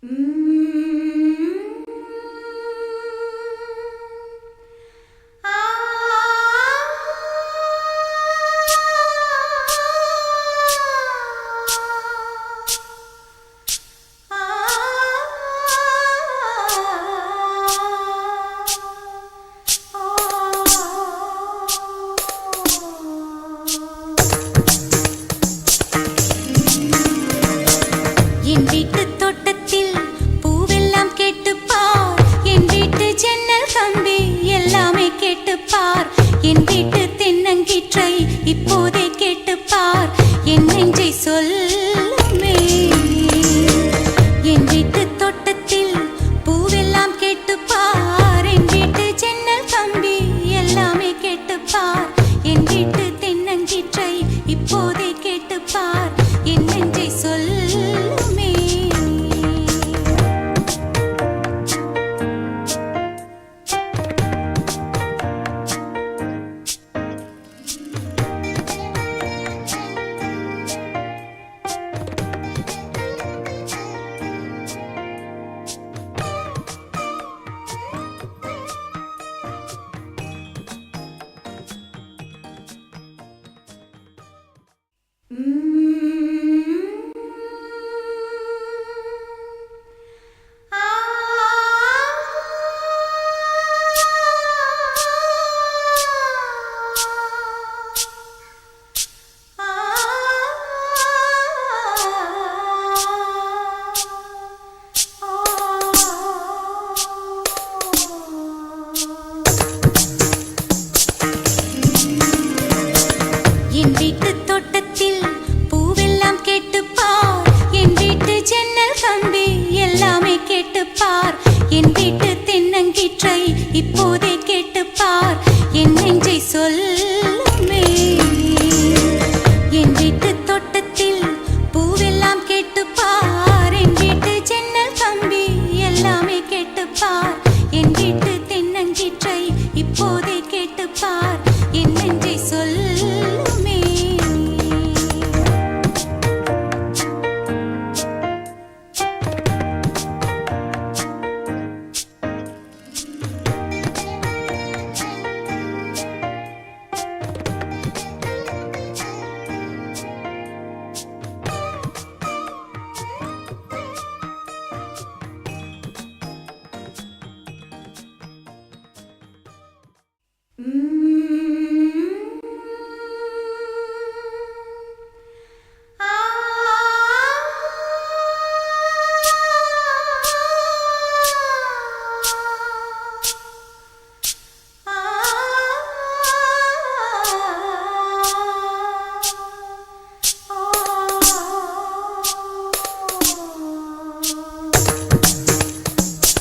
என் வீட்டு தோட்டத்தில் பூவெல்லாம் கேட்டுப்பார், என் வீட்டு ஜன்னல் கம்பி எல்லாமே கேட்டுப்பார், என் வீட்டு தென்னங்கீற்றை இப்போதே கேட்டுப்பார், என் நெஞ்சை சொல்லுமே. என் வீட்டு தோட்டத்தில் பூவெல்லாம் கேட்டுப்பார், என் வீட்டு ஜன்னல் கம்பி எல்லாமே கேட்டுப்பார், என் வீட்டு தென்னங்கீற்றை இப்போதே கேட்டுப்பார், என் நெஞ்சை சொல்லுமே. Mm.